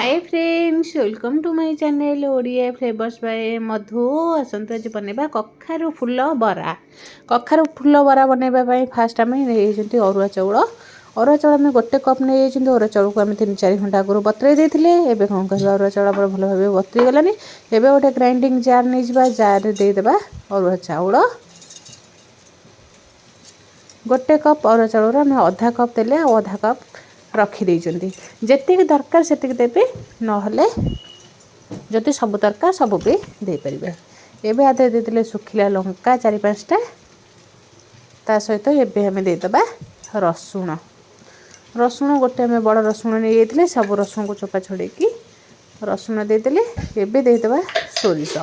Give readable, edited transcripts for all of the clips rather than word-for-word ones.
Hi friends, welcome to my channel Odia flavours by Madhu. आसतु आज बनवा कखारू फुल बरा। कखारू फुल बरा बनवाई फास्ट आम नहीं अरुआ चाउल। अरुआ चाउल आम गोटे कप नहीं अरुआ चाउल को आम 3-4 घंटा आगुरी बतुरे देते। एवं कौन कर अरुआ चाउल भल भाव बतुरी गलानी। एवं गोटे ग्राइंडिंग जार नहीं जावा, जार देदेबा अरुआ चाउल। गोटे कप अरुआ चाउल आम आधा कप देले आधा कप रखिदे जी दरकार से देवे ना जदि सब दरकार सब भी देपारे। एवं आधे देते सुखिला लंका 4-5टा ता सहित एवं आम देदेबा रसुण। रसुण गोटे आम बड़ रसुण नहीं सब रसुण को चोपा छड़े रसुण देदेले। एवं देदेबा सोरिष।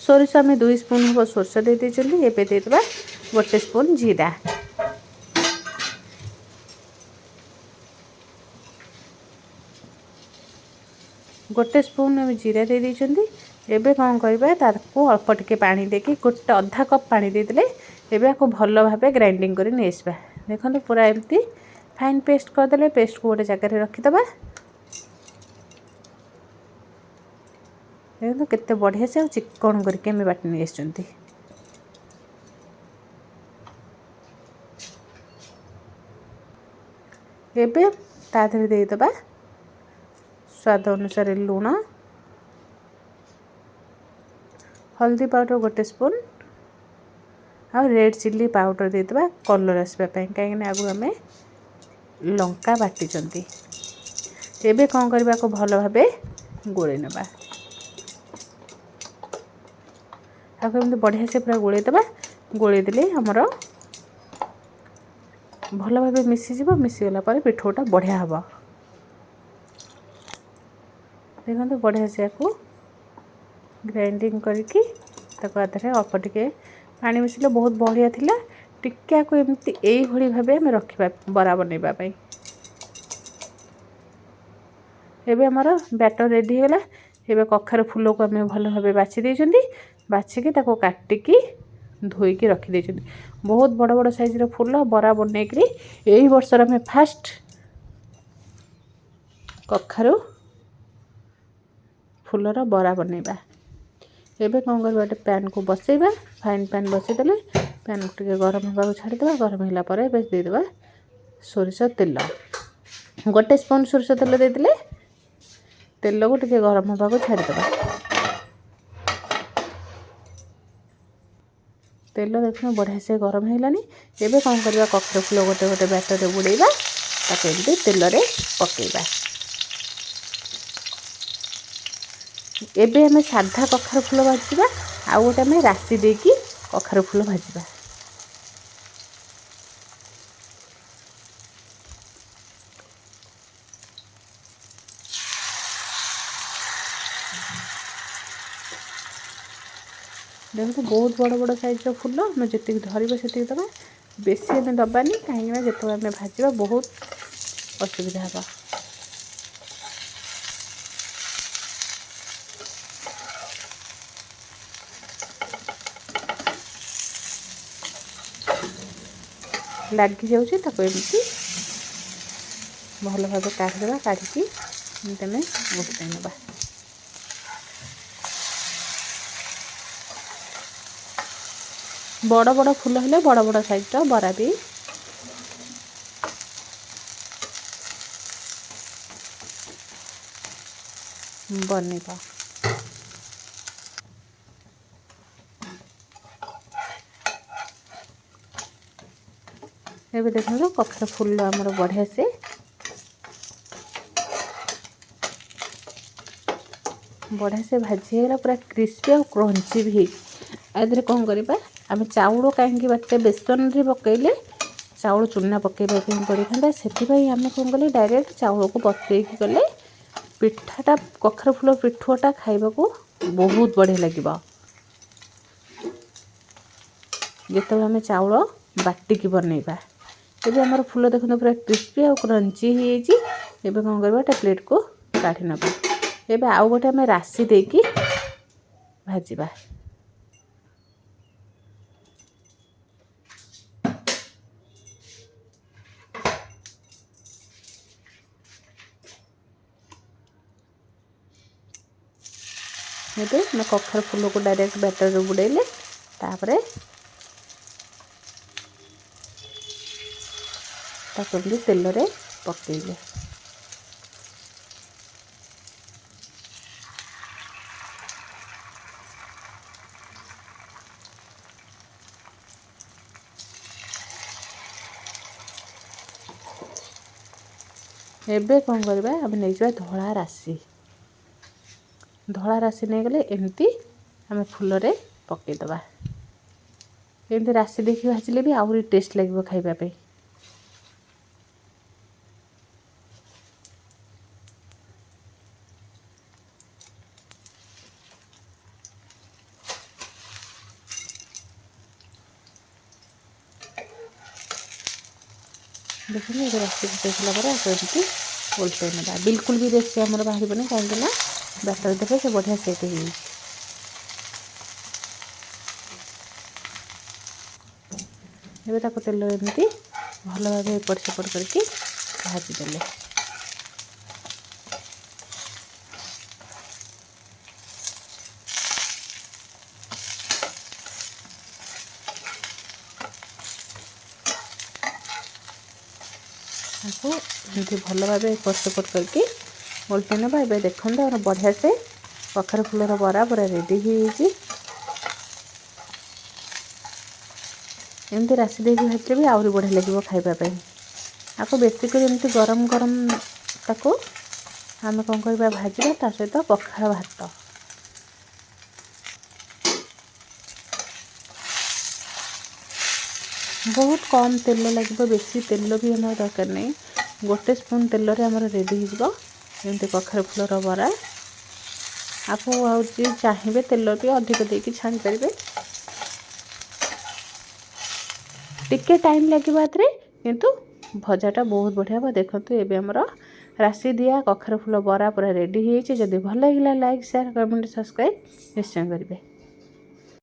सोरिष आम 2 स्पून हम सोरिष देते। एवं देदेबा 1 स्पून जीरा। गोटे स्पून जीरा दे देइछंदी। एबे कौन करबा तारको अल्प टिके पानी देके गोटे आधा कप पानी देदेले। एबे को भल भाबे ग्राइंडिंग करी नेसबा। देखंतु पूरा एमती फाइन पेस्ट कर देले। पेस्ट को गोटे जगह रे रखि दबा। देखंतु केते बढ़िया से चिकन करके हम बाटी नेसचंती। एबे ता धरे दे दबा स्वाद अनुसार लूण, हल्दी पाउडर 1 स्पून आ रेड चिल्ली पाउडर देदेबा कलर आसबा कहीं आगु आम लंका बाटी। एबे कौन करबा को भल भाबे गोले नबा। आगे एमती बढ़िया से पूरा गोले दबा। गोले देले हमर भल भाबे मिसीଯିବ। मिसीगला पर पिठोटा बढ़िया हबा। देखो बढ़िया से आपको ग्राइंडिंग करके आधे अल्प टिके पानी मिसले बहुत बढ़िया थिला। टिके को एमती एई भली भाबे हम रखिबा बरा बनैबा पई। एबे हमर बैटर रेडी होला। एबे कखारू फूल को हम भल भाबे बाछि देइछंदी। बाछि के ताको काटिकी धोई के रखि देइछंदी। बहुत बड़ बड़ साइज रो फूल बरा बनै करी एई वर्ष रे हम फास्ट कखारू फूलर बरा बनैबा। एबे कौन करबा गोटे पैन को बसैबा। फाइन पैन बसैदेले पैन को टिके गरम होगा छाड़ीदेबा। गरम होला पर एबे देदेबा सोरिष तेल। 1 स्पून सोरिष तेल देदेले तेल को टिके गरम होगा छाड़ीदेबा। तेल देखो बढ़िया से गरम हैलानी। एबे कौन करबा कखारू फूल गोटे गोटे बैटर रे बुड़ैबा। ताके एमती तेल रे पकेइबा। एबे हमें साधा कखारू फूल भाजवा। आउ गोटे हमें राशि देकी कखारू फूल भाजवा। देखो बहुत बड़ बड़ साइज रो फूल हम जी धरवा से दबा। बेसी हमें दबानी कहीं जो आम भाजवा बहुत असुविधा हे। लगी जाऊँगी एमती भल भाव काढ़ीदेवा। काढ़ी तेमें गोटे नवा। बड़ बड़ फूल हेले बड़ बड़ साइज बरा भी बनवा। एबे देखो कखारू फूल आमर बढ़िया से भाजीगला पूरा क्रिस्पी और क्रंची भी। आधे कौन करबा आम चाउल कहीं बाटे बेसन रे पकईले चाउल चूना पकईबा पड़ी था। से आम कौन कले डायरेक्ट चाउल को बतुरे गले पिठाटा कखारू फूल पिठुटा खाइबा को बहुत बढ़िया लगे। जिते आम चाउल बाटिकी बनैबा। एबे हमर फूल देखो पूरा क्रिस्पी और क्रंची हो। कौन करबा प्लेट को काढ़ी नबा। एबे आउ गोटे आम राशि देकी भाजवा। ଏବେ ଆମେ କଖାରୁ ଫୁଲକୁ ଡାଇରେକ୍ଟ ବ୍ୟାଟରରେ ବୁଡ଼େଇଲେ ତାପରେ ତାକୁ ଏମିତି ତେଲରେ ପକେଇଲେ। ଏବେ କ'ଣ କରିବା, ଆମେ ନେଇଯିବା ଧଳା ରାଶି। ଧଳା ରାଶି ନେଇଗଲେ ଏମିତି ଆମେ ଫୁଲରେ ପକାଇଦେବା। ଏମିତି ରାଶି ଦେଇକି ଭାଜିଲେ ବି ଆହୁରି ଟେଷ୍ଟ ଲାଗିବ ଖାଇବା ପାଇଁ। ଦେଖନ୍ତୁ ଏବେ ରାଶି ଫୁଟାଇ ସାରିଲା ପରେ ଆକୁ ଏମିତି ଓଲଟାଇ ନେବା। ବିଲକୁଲ ବି ରେସି ଆମର ବାହାରିବନି, କାହିଁକି ନା ବ୍ୟାଟର ଦେବେ ସେ ବଢ଼ିଆ ସେଟ୍ ହେଇଯାଇଛି। ଏବେ ତାକୁ ତେଲ ଏମିତି ଭଲ ଭାବେ ଏପଟ ସେପଟ କରିକି ଭାଜିଦେଲେ। ତାକୁ ଏମିତି ଭଲ ଭାବେ ଏପଟ ସେପଟ କରିକି ଓଲଟେଇ ନେବା। ଏବେ ଦେଖନ୍ତୁ ଆମର ବଢ଼ିଆ ସେ କଖାରୁ ଫୁଲର ବରା ପୁରା ରେଡ଼ି ହେଇଯାଇଛି। ଏମିତି ରାଶି ଦେଇକି ଭାଜିଲେ ବି ଆହୁରି ବଢ଼ିଆ ଲାଗିବ ଖାଇବା ପାଇଁ। ଆକୁ ବେଶୀ କରି ଏମିତି ଗରମ ଗରମ ତାକୁ ଆମେ କ'ଣ କରିବା, ଭାଜିବା। ତା ସହିତ ପଖାଳ ଭାତ। ବହୁତ କମ୍ ତେଲ ଲାଗିବ, ବେଶୀ ତେଲ ବି ଆମର ଦରକାର ନାହିଁ। 1 ସ୍ପୁନ୍ ତେଲରେ ଆମର ରେଡ଼ି ହେଇଯିବ ଏମିତି କଖାରୁ ଫୁଲର ବରା। ଆପଣ ଆଉ ଯିଏ ଚାହିଁବେ ତେଲ ବି ଅଧିକ ଦେଇକି ଛାଣିପାରିବେ। ଟିକେ ଟାଇମ୍ ଲାଗିବ ଏଥିରେ, କିନ୍ତୁ ଭଜାଟା ବହୁତ ବଢ଼ିଆ ହେବ। ଦେଖନ୍ତୁ ଏବେ ଆମର ରାଶି ଦିଆ କଖାରୁ ଫୁଲ ବରା ପୁରା ରେଡ଼ି ହେଇଯାଇଛି। ଯଦି ଭଲ ଲାଗିଲା ଲାଇକ୍, ସେୟାର, କମେଣ୍ଟ, ସବସ୍କ୍ରାଇବ୍ ନିଶ୍ଚୟ କରିବେ।